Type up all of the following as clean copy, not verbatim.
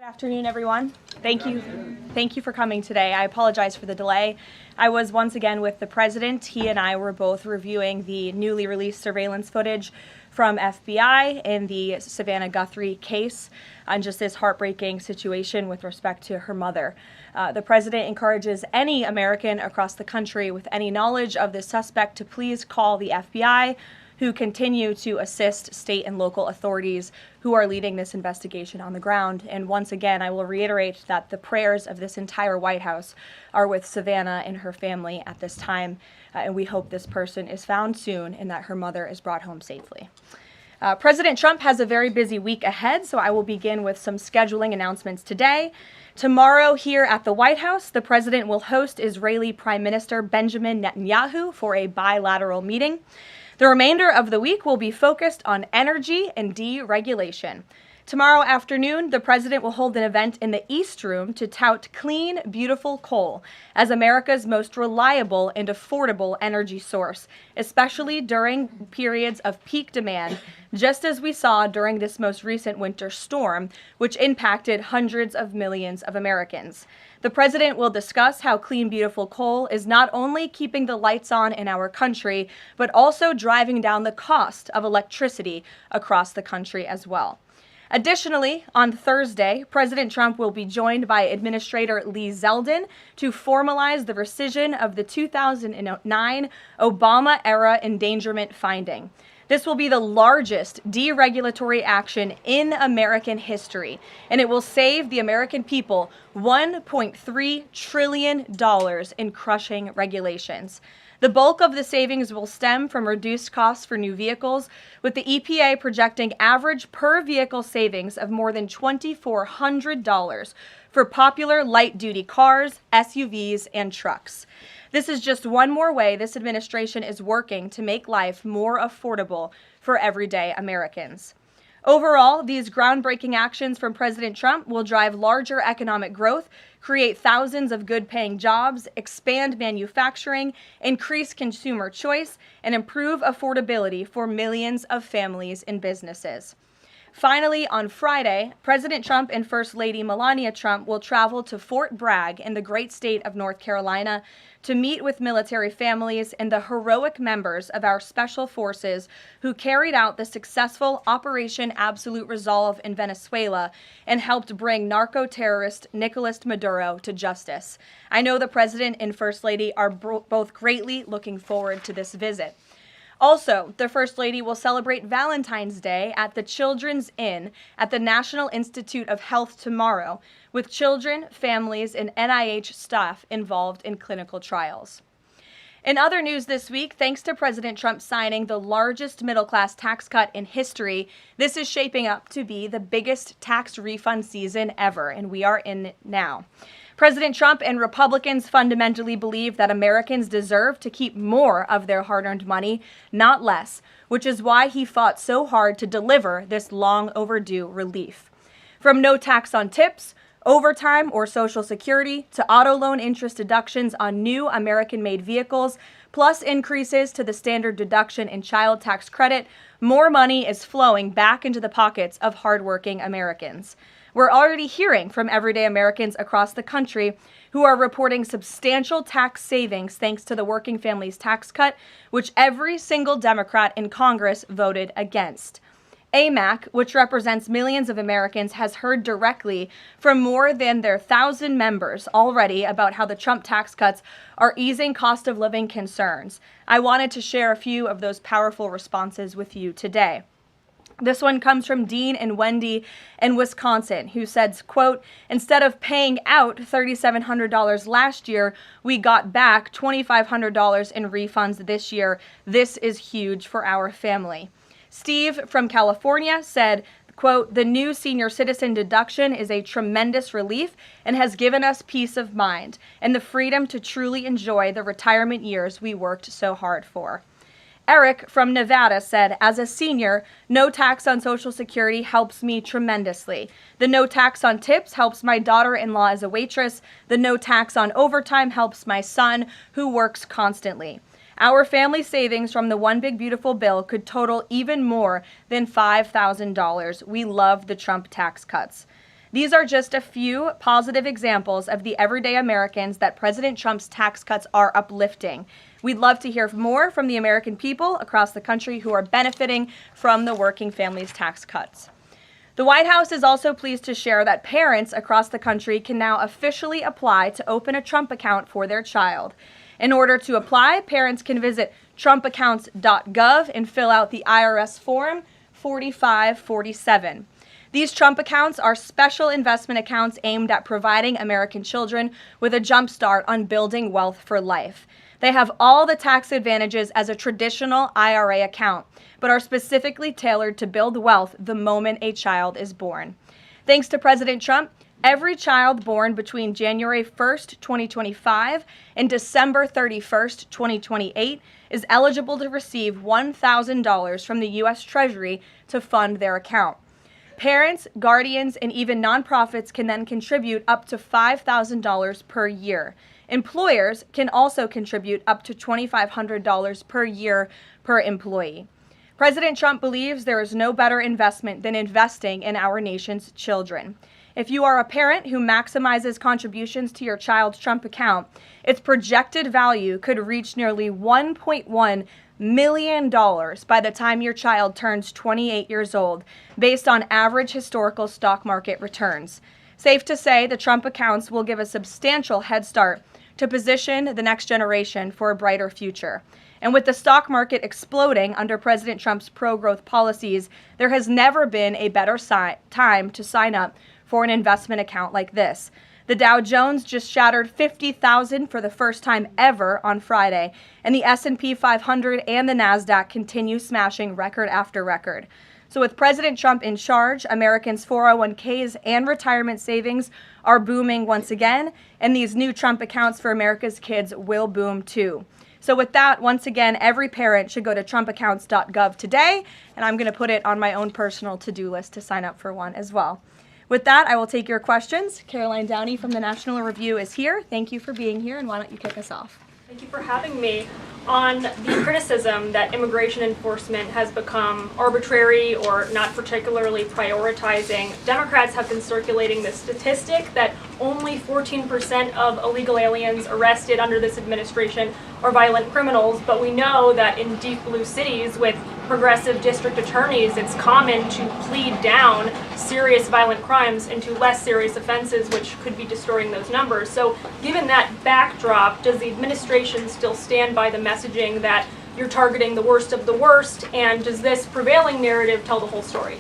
Good afternoon, everyone. Thank you for coming today. I apologize for the delay. I was once again with the president. He and I were both reviewing the newly released surveillance footage from FBI in the Savannah Guthrie case on just this heartbreaking situation with respect to her mother. The president encourages any American across the country with any knowledge of the suspect to please call the FBI, who continue to assist state and local authorities who are leading this investigation on the ground. And once again, I will reiterate that the prayers of this entire White House are with Savannah and her family at this time, and we hope this person is found soon and that her mother is brought home safely. President Trump has a very busy week ahead, so I will begin with some scheduling announcements today. Tomorrow here at the White House, the president will host Israeli Prime Minister Benjamin Netanyahu for a bilateral meeting. The remainder of the week will be focused on energy and deregulation. Tomorrow afternoon, the president will hold an event in the East Room to tout clean, beautiful coal as America's most reliable and affordable energy source, especially during periods of peak demand, just as we saw during this most recent winter storm, which impacted hundreds of millions of Americans. The president will discuss how clean, beautiful coal is not only keeping the lights on in our country, but also driving down the cost of electricity across the country as well. Additionally, on Thursday, President Trump will be joined by Administrator Lee Zeldin to formalize the rescission of the 2009 Obama-era endangerment finding. This will be the largest deregulatory action in American history, and it will save the American people $1.3 trillion in crushing regulations. The bulk of the savings will stem from reduced costs for new vehicles, with the EPA projecting average per vehicle savings of more than $2,400 for popular light-duty cars, SUVs, and trucks. This is just one more way this administration is working to make life more affordable for everyday Americans. Overall, these groundbreaking actions from President Trump will drive larger economic growth, create thousands of good-paying jobs, expand manufacturing, increase consumer choice, and improve affordability for millions of families and businesses. Finally, on Friday, President Trump and First Lady Melania Trump will travel to Fort Bragg in the great state of North Carolina to meet with military families and the heroic members of our special forces who carried out the successful Operation Absolute Resolve in Venezuela and helped bring narco-terrorist Nicolas Maduro to justice. I know the President and First Lady are both greatly looking forward to this visit. Also, the First Lady will celebrate Valentine's Day at the Children's Inn at the National Institute of Health tomorrow, with children, families, and NIH staff involved in clinical trials. In other news this week, thanks to President Trump signing the largest middle-class tax cut in history, this is shaping up to be the biggest tax refund season ever, and we are in it now. President Trump and Republicans fundamentally believe that Americans deserve to keep more of their hard-earned money, not less, which is why he fought so hard to deliver this long overdue relief. From no tax on tips, overtime, or Social Security, to auto loan interest deductions on new American-made vehicles, plus increases to the standard deduction in child tax credit, more money is flowing back into the pockets of hardworking Americans. We're already hearing from everyday Americans across the country who are reporting substantial tax savings thanks to the Working Families Tax Cut, which every single Democrat in Congress voted against. AMAC, which represents millions of Americans, has heard directly from more than their 1,000 members already about how the Trump tax cuts are easing cost of living concerns. I wanted to share a few of those powerful responses with you today. This one comes from Dean and Wendy in Wisconsin, who said, quote, "Instead of paying out $3,700 last year, we got back $2,500 in refunds this year. This is huge for our family." Steve from California said, quote, "The new senior citizen deduction is a tremendous relief and has given us peace of mind and the freedom to truly enjoy the retirement years we worked so hard for." Eric from Nevada said, "As a senior, no tax on Social Security helps me tremendously. The no tax on tips helps my daughter-in-law as a waitress. The no tax on overtime helps my son, who works constantly. Our family savings from the One Big Beautiful Bill could total even more than $5,000. We love the Trump tax cuts." These are just a few positive examples of the everyday Americans that President Trump's tax cuts are uplifting. We'd love to hear more from the American people across the country who are benefiting from the working families' tax cuts. The White House is also pleased to share that parents across the country can now officially apply to open a Trump account for their child. In order to apply, parents can visit trumpaccounts.gov and fill out the IRS Form 4547. These Trump accounts are special investment accounts aimed at providing American children with a jump start on building wealth for life. They have all the tax advantages as a traditional IRA account, but are specifically tailored to build wealth the moment a child is born. Thanks to President Trump, every child born between January 1st, 2025 and December 31st, 2028 is eligible to receive $1,000 from the U.S. Treasury to fund their account. Parents, guardians, and even nonprofits can then contribute up to $5,000 per year. Employers can also contribute up to $2,500 per year per employee. President Trump believes there is no better investment than investing in our nation's children. If you are a parent who maximizes contributions to your child's Trump account, its projected value could reach nearly $1.1 million by the time your child turns 28 years old, based on average historical stock market returns. Safe to say, the Trump accounts will give a substantial head start to position the next generation for a brighter future. And with the stock market exploding under President Trump's pro-growth policies, there has never been a better time to sign up for an investment account like this. The Dow Jones just shattered 50,000 for the first time ever on Friday, and the S&P 500 and the NASDAQ continue smashing record after record. So with President Trump in charge, Americans' 401ks and retirement savings are booming once again, and these new Trump accounts for America's kids will boom too. So with that, once again, every parent should go to trumpaccounts.gov today, and I'm going to put it on my own personal to-do list to sign up for one as well. With that, I will take your questions. Caroline Downey from the National Review is here. Thank you for being here, and why don't you kick us off? Thank you for having me. On the criticism that immigration enforcement has become arbitrary or not particularly prioritizing, Democrats have been circulating this statistic that only 14% of illegal aliens arrested under this administration are violent criminals, but we know that in deep blue cities with progressive district attorneys, it's common to plead down serious violent crimes into less serious offenses, which could be distorting those numbers. So given that backdrop, does the administration still stand by the messaging that you're targeting the worst of the worst, and does this prevailing narrative tell the whole story?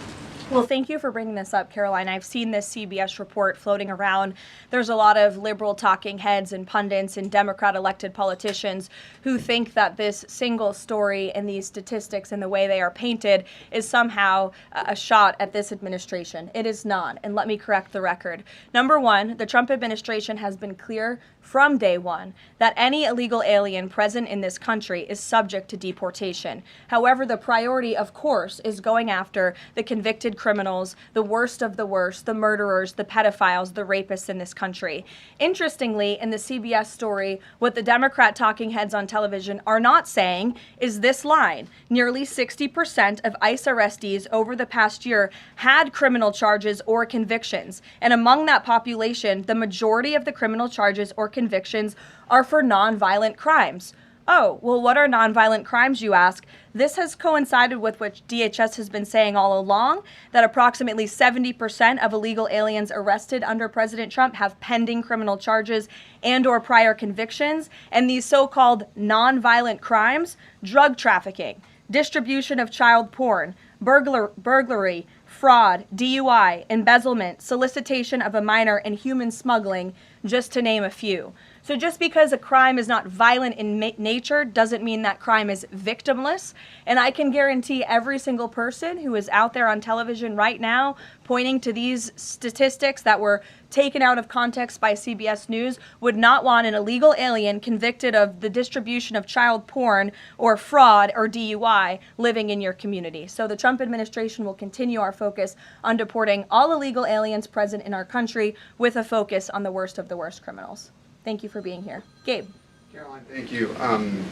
Well, thank you for bringing this up, Caroline. I've seen this CBS report floating around. There's a lot of liberal talking heads and pundits and Democrat elected politicians who think that this single story and these statistics and the way they are painted is somehow a shot at this administration. It is not, and let me correct the record. Number one, the Trump administration has been clear from day one that any illegal alien present in this country is subject to deportation. However, the priority, of course, is going after the convicted criminals, the worst of the worst, the murderers, the pedophiles, the rapists in this country. Interestingly, in the CBS story, what the Democrat talking heads on television are not saying is this line. Nearly 60% of ICE arrestees over the past year had criminal charges or convictions. And among that population, the majority of the criminal charges or convictions are for nonviolent crimes. Oh, well, what are nonviolent crimes, you ask? This has coincided with what DHS has been saying all along, that approximately 70% of illegal aliens arrested under President Trump have pending criminal charges and or prior convictions. And these so-called nonviolent crimes, drug trafficking, distribution of child porn, burglary, fraud, DUI, embezzlement, solicitation of a minor, and human smuggling, just to name a few. So just because a crime is not violent in nature doesn't mean that crime is victimless. And I can guarantee every single person who is out there on television right now pointing to these statistics that were taken out of context by CBS News would not want an illegal alien convicted of the distribution of child porn or fraud or DUI living in your community. So the Trump administration will continue our focus on deporting all illegal aliens present in our country with a focus on the worst of the worst criminals. Thank you for being here. Gabe. Caroline, thank you. And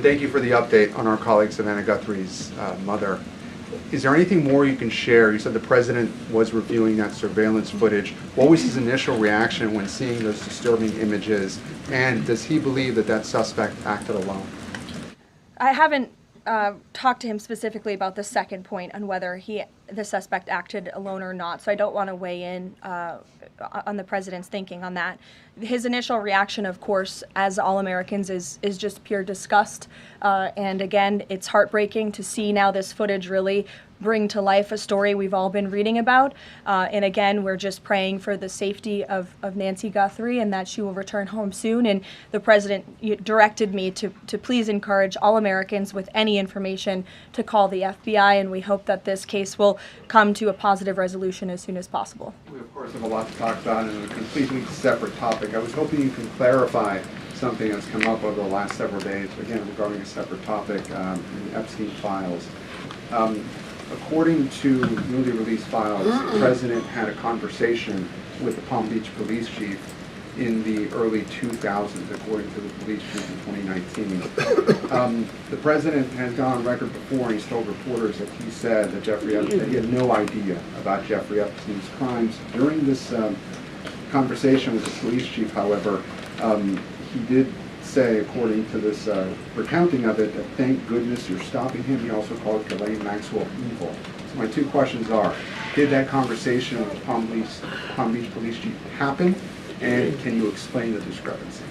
thank you for the update on our colleague Savannah Guthrie's mother. Is there anything more you can share? You said the president was reviewing that surveillance footage. What was his initial reaction when seeing those disturbing images? And does he believe that that suspect acted alone? I haven't talked to him specifically about the second point on whether the suspect acted alone or not, so I don't want to weigh in on the president's thinking on that. His initial reaction, of course, as all Americans, is just pure disgust. And again, it's heartbreaking to see now this footage really bring to life a story we've all been reading about. And again, we're just praying for the safety of Nancy Guthrie and that she will return home soon. And the president directed me to please encourage all Americans with any information to call the FBI, and we hope that this case will come to a positive resolution as soon as possible. We, of course, have a lot to talk about in a completely separate topic. I was hoping you can clarify something that's come up over the last several days, again, regarding a separate topic, in the Epstein files. According to newly released files, the president had a conversation with the Palm Beach police chief in the early 2000s, according to the police chief in 2019. The president has gone on record before, and he's told reporters that he said that that he had no idea about Jeffrey Epstein's crimes. During this conversation with the police chief, however, he did say, according to this recounting of it, that thank goodness you're stopping him. He also called Ghislaine Maxwell evil. So my two questions are, did that conversation with the Palm Beach police chief happen? And can you explain the discrepancy?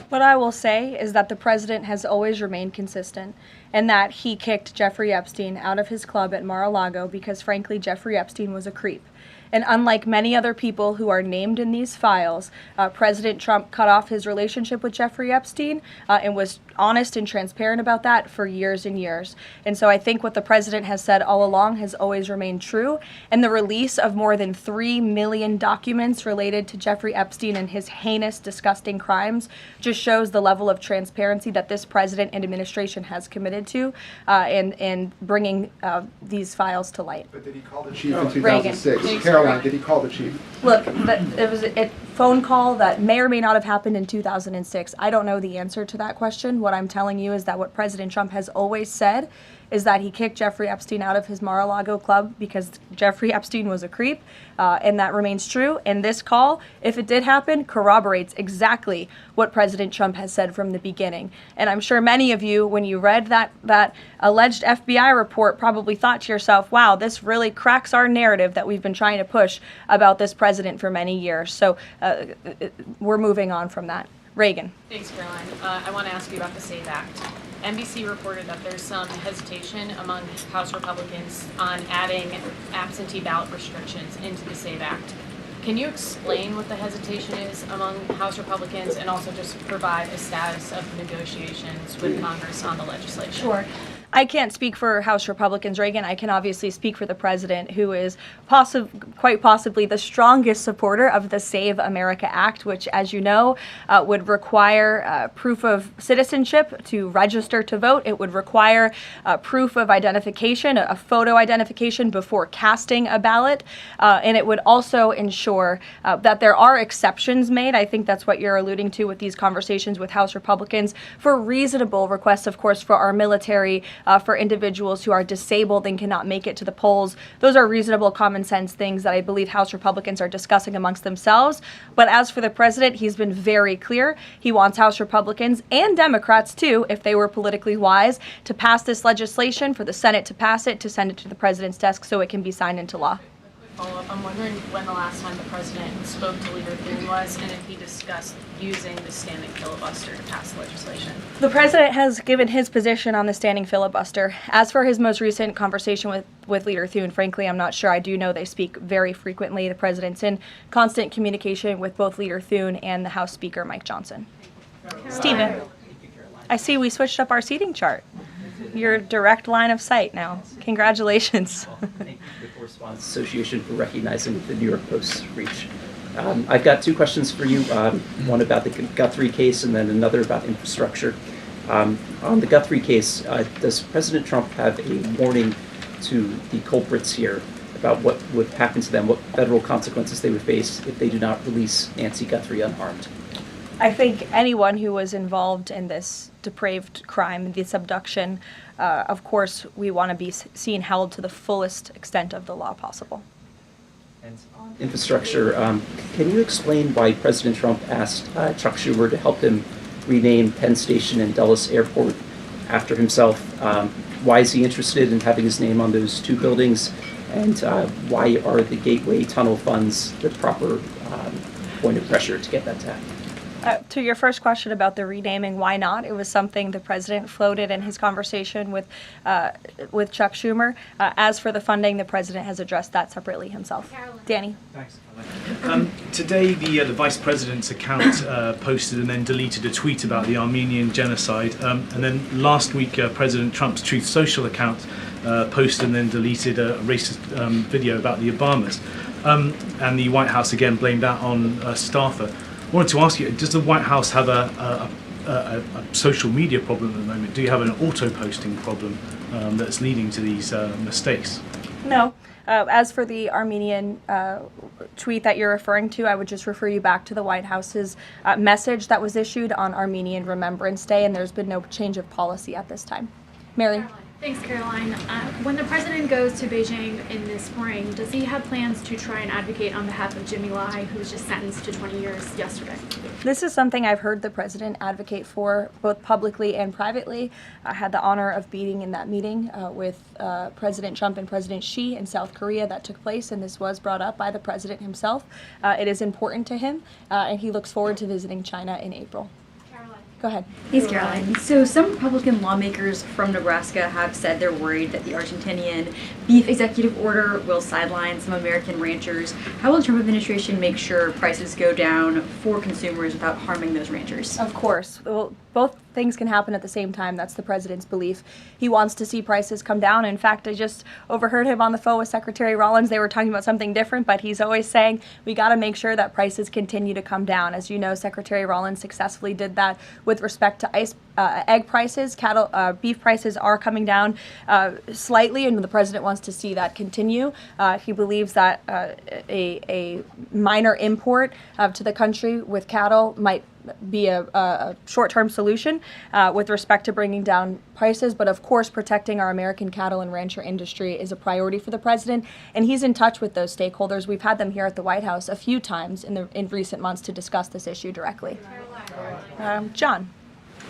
What I will say is that the president has always remained consistent, and that he kicked Jeffrey Epstein out of his club at Mar-a-Lago because, frankly, Jeffrey Epstein was a creep. And unlike many other people who are named in these files, President Trump cut off his relationship with Jeffrey Epstein and was honest and transparent about that for years and years. And so I think what the president has said all along has always remained true. And the release of more than 3 million documents related to Jeffrey Epstein and his heinous, disgusting crimes just shows the level of transparency that this president and administration has committed to in bringing these files to light. But did he call the chief in 2006? Caroline, did he call the chief? Look, it was a phone call that may or may not have happened in 2006. I don't know the answer to that question. What I'm telling you is that what President Trump has always said is that he kicked Jeffrey Epstein out of his Mar-a-Lago club because Jeffrey Epstein was a creep, and that remains true. And this call, if it did happen, corroborates exactly what President Trump has said from the beginning. And I'm sure many of you, when you read that alleged FBI report, probably thought to yourself, wow, this really cracks our narrative that we've been trying to push about this president for many years. So we're moving on from that. Reagan. Thanks, Caroline. I want to ask you about the SAVE Act. NBC reported that there's some hesitation among House Republicans on adding absentee ballot restrictions into the SAVE Act. Can you explain what the hesitation is among House Republicans and also just provide a status of negotiations with Congress on the legislation? Sure. I can't speak for House Republicans, Reagan. I can obviously speak for the president, who is quite possibly the strongest supporter of the Save America Act, which, as you know, would require proof of citizenship to register to vote. It would require proof of identification, a photo identification before casting a ballot. And it would also ensure that there are exceptions made. I think that's what you're alluding to with these conversations with House Republicans for reasonable requests, of course, for our military, for individuals who are disabled and cannot make it to the polls. Those are reasonable, common sense things that I believe House Republicans are discussing amongst themselves. But as for the president, he's been very clear. He wants House Republicans and Democrats, too, if they were politically wise, to pass this legislation, for the Senate to pass it, to send it to the president's desk so it can be signed into law. Follow-up. I'm wondering when the last time the president spoke to Leader Thune was and if he discussed using the standing filibuster to pass legislation. The president has given his position on the standing filibuster. As for his most recent conversation with Leader Thune, frankly, I'm not sure. I do know they speak very frequently. The president's in constant communication with both Leader Thune and the House Speaker, Mike Johnson. Stephen, I see we switched up our seating chart. Your direct line of sight now. Congratulations. Thank you to the Correspondents Association for recognizing the New York Post's reach. I've got two questions for you, one about the Guthrie case and then another about infrastructure. On the Guthrie case, does President Trump have a warning to the culprits here about what would happen to them, what federal consequences they would face if they do not release Nancy Guthrie unharmed? I think anyone who was involved in this depraved crime, this abduction, of course, we want to be seen held to the fullest extent of the law possible. And on infrastructure, can you explain why President Trump asked Chuck Schumer to help him rename Penn Station and Dulles Airport after himself? Why is he interested in having his name on those two buildings? And why are the Gateway Tunnel funds the proper point of pressure to get that to happen? To your first question about the renaming, why not? It was something the president floated in his conversation with Chuck Schumer. As for the funding, the president has addressed that separately himself. Caroline. Danny. Thanks. Today, the vice president's account posted and then deleted a tweet about the Armenian genocide. And then last week, President Trump's Truth Social account posted and then deleted a racist video about the Obamas. And the White House again blamed that on a staffer. I wanted to ask you, does the White House have a social media problem at the moment? Do you have an auto-posting problem that's leading to these mistakes? No. As for the Armenian tweet that you're referring to, I would just refer you back to the White House's message that was issued on Armenian Remembrance Day, and there's been no change of policy at this time. Mary? Thanks, Caroline. When the president goes to Beijing in the spring, does he have plans to try and advocate on behalf of Jimmy Lai, who was just sentenced to 20 years yesterday? This is something I've heard the president advocate for both publicly and privately. I had the honor of being in that meeting with President Trump and President Xi in South Korea that took place, and this was brought up by the president himself. It is important to him, and he looks forward to visiting China in April. Go ahead. Thanks, Caroline. So some Republican lawmakers from Nebraska have said they're worried that the Argentinian beef executive order will sideline some American ranchers. How will the Trump administration make sure prices go down for consumers without harming those ranchers? Of course. Well, both things can happen at the same time. That's the president's belief. He wants to see prices come down. In fact, I just overheard him on the phone with Secretary Rollins. They were talking about something different, but he's always saying we got to make sure that prices continue to come down. As you know, Secretary Rollins successfully did that with respect to egg prices. Beef prices are coming down slightly, and the president wants to see that continue. He believes that a minor import to the country with cattle might be a short-term solution with respect to bringing down prices, but of course protecting our American cattle and rancher industry is a priority for the president, and he's in touch with those stakeholders. We've had them here at the White House a few times in recent months to discuss this issue directly. John.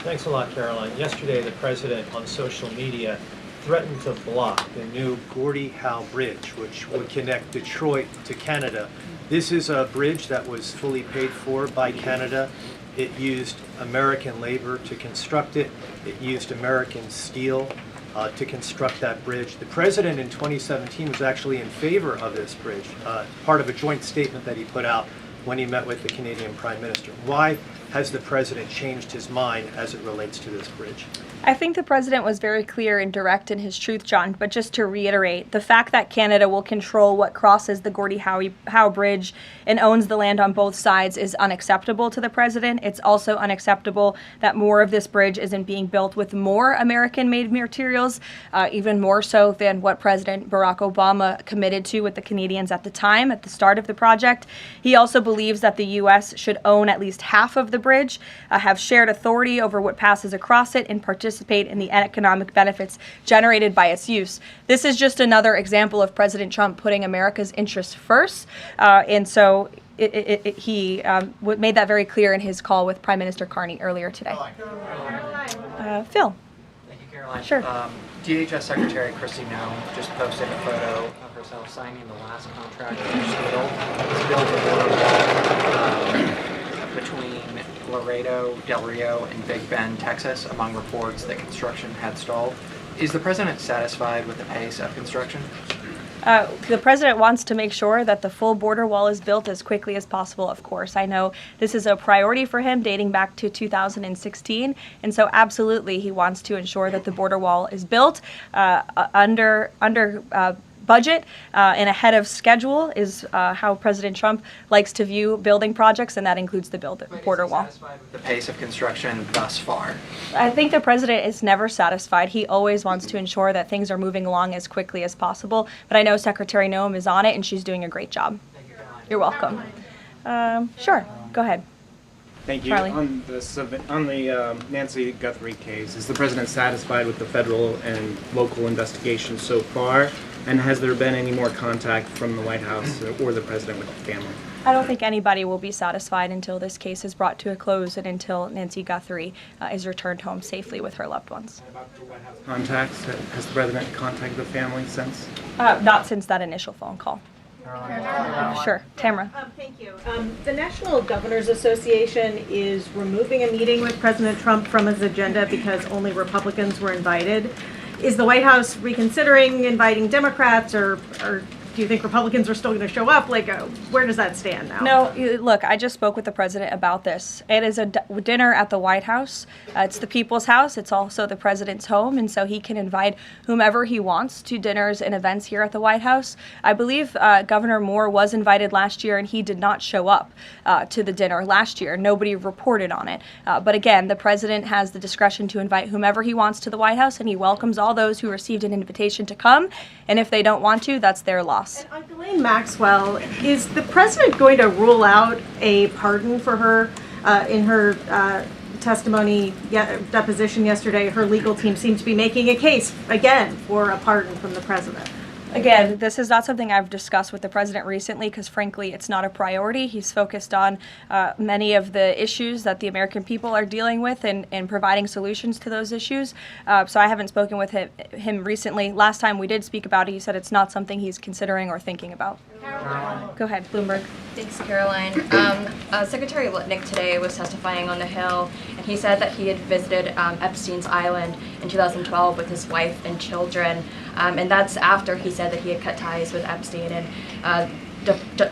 Thanks a lot, Caroline. Yesterday, the president on social media threatened to block the new Gordie Howe Bridge, which would connect Detroit to Canada. This is a bridge that was fully paid for by Canada. It used American labor to construct it. It used American steel to construct that bridge. The president in 2017 was actually in favor of this bridge, part of a joint statement that he put out when he met with the Canadian Prime Minister. Why has the president changed his mind as it relates to this bridge? I think the president was very clear and direct in his truth, John, but just to reiterate, the fact that Canada will control what crosses the Gordie Howe Bridge and owns the land on both sides is unacceptable to the president. It's also unacceptable that more of this bridge isn't being built with more American-made materials, even more so than what President Barack Obama committed to with the Canadians at the time, at the start of the project. He also believes that the U.S. should own at least half of the bridge, have shared authority over what passes across it, and participate in the economic benefits generated by its use. This is just another example of President Trump putting America's interests first, and so he made that very clear in his call with Prime Minister Carney earlier today. Phil. Thank you, Caroline. Sure. DHS Secretary Kristi Noem just posted a photo of herself signing the last contract to build a border wall between Laredo, Del Rio, and Big Bend, Texas, among reports that construction had stalled. Is the president satisfied with the pace of construction? The president wants to make sure that the full border wall is built as quickly as possible, of course. I know this is a priority for him dating back to 2016, and so absolutely he wants to ensure that the border wall is built under budget and ahead of schedule is how President Trump likes to view building projects, and that includes the border wall. Is he satisfied with the pace of construction thus far? I think the president is never satisfied. He always wants to ensure that things are moving along as quickly as possible, but I know Secretary Noem is on it, and she's doing a great job. Thank you, Caroline. You're welcome. Sure, go ahead. Thank you. Charlie. On the Nancy Guthrie case, is the president satisfied with the federal and local investigations so far? And has there been any more contact from the White House or the president with the family? I don't think anybody will be satisfied until this case is brought to a close and until Nancy Guthrie is returned home safely with her loved ones. About the White House contacts, has the president contacted the family since? Not since that initial phone call. Sure. Tamara. Thank you. The National Governors Association is removing a meeting with President Trump from his agenda because only Republicans were invited. Is the White House reconsidering inviting Democrats, or do you think Republicans are still going to show up? Like, where does that stand now? No, look, I just spoke with the president about this. It is a dinner at the White House. It's the people's house. It's also the president's home, and so he can invite whomever he wants to dinners and events here at the White House. I believe Governor Moore was invited last year, and he did not show up to the dinner last year. Nobody reported on it. But again, the president has the discretion to invite whomever he wants to the White House, and he welcomes all those who received an invitation to come. And if they don't want to, that's their loss. And on Ghislaine Maxwell, is the president going to rule out a pardon for her in her testimony deposition yesterday? Her legal team seemed to be making a case again for a pardon from the president. Again, this is not something I've discussed with the president recently because, frankly, it's not a priority. He's focused on many of the issues that the American people are dealing with and providing solutions to those issues. So I haven't spoken with him recently. Last time we did speak about it, he said it's not something he's considering or thinking about. Go ahead, Bloomberg. Thanks, Caroline. Secretary Lutnick today was testifying on the Hill, and he said that he had visited Epstein's Island in 2012 with his wife and children, and that's after he said that he had cut ties with Epstein, and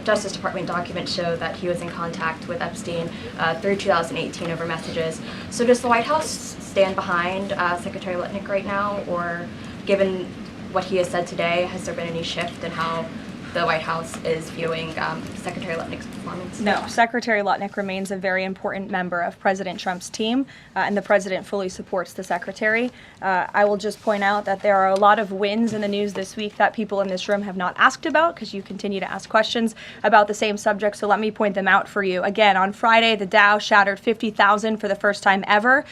Justice Department documents show that he was in contact with Epstein through 2018 over messages. So does the White House stand behind Secretary Lutnick right now, or given what he has said today, has there been any shift in how the White House is viewing Secretary Lutnick's performance? No, Secretary Lutnick remains a very important member of President Trump's team, and the president fully supports the secretary. I will just point out that there are a lot of wins in the news this week that people in this room have not asked about because you continue to ask questions about the same subject, so let me point them out for you. Again, on Friday, the Dow shattered 50,000 for the first time ever.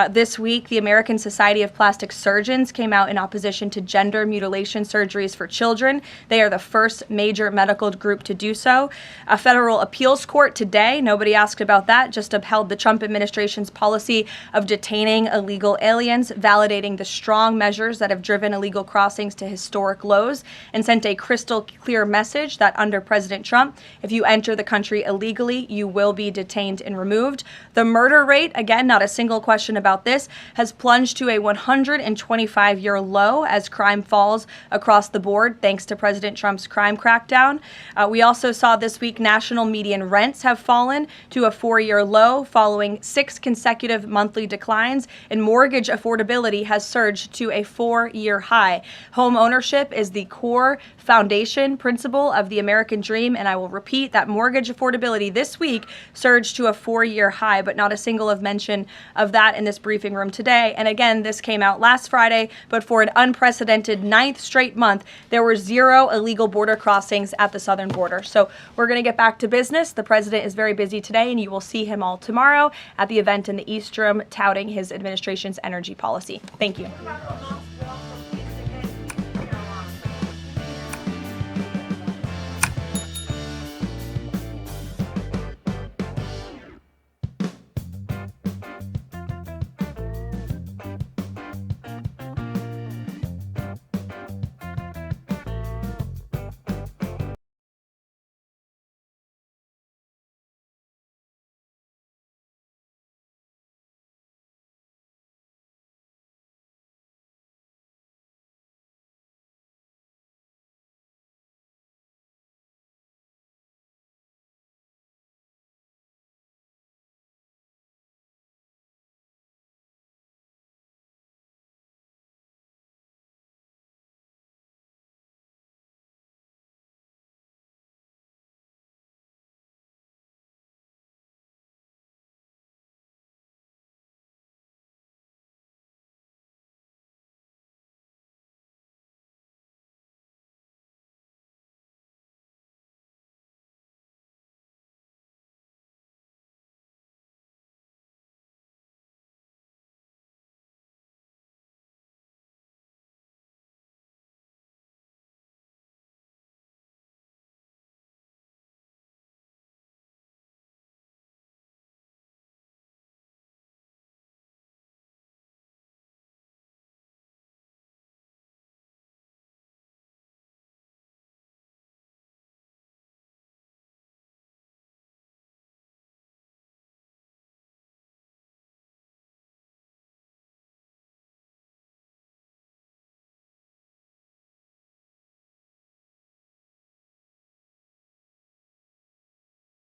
This week, the American Society of Plastic Surgeons came out in opposition to gender mutilation surgeries for children. They are the first major medical group to do so. A federal appeals court today, nobody asked about that, just upheld the Trump administration's policy of detaining illegal aliens, validating the strong measures that have driven illegal crossings to historic lows, and sent a crystal clear message that under President Trump, if you enter the country illegally, you will be detained and removed. The murder rate, again, not a single question about this, has plunged to a 125-year low as crime falls across the board, thanks to President Trump's crime crackdown. We also saw this week national median rents have fallen to a 4-year low following 6 consecutive monthly declines, and mortgage affordability has surged to a 4-year high. Home ownership is the core foundation principle of the American dream, and I will repeat that mortgage affordability this week surged to a 4-year high, but not a single of mention of that in this briefing room today. And again, this came out last Friday, but for an unprecedented 9th straight month, there were 0 illegal border crossings at the southern border. So we're going to get back to business. The president is very busy today, and you will see him all tomorrow at the event in the East Room touting his administration's energy policy. Thank you.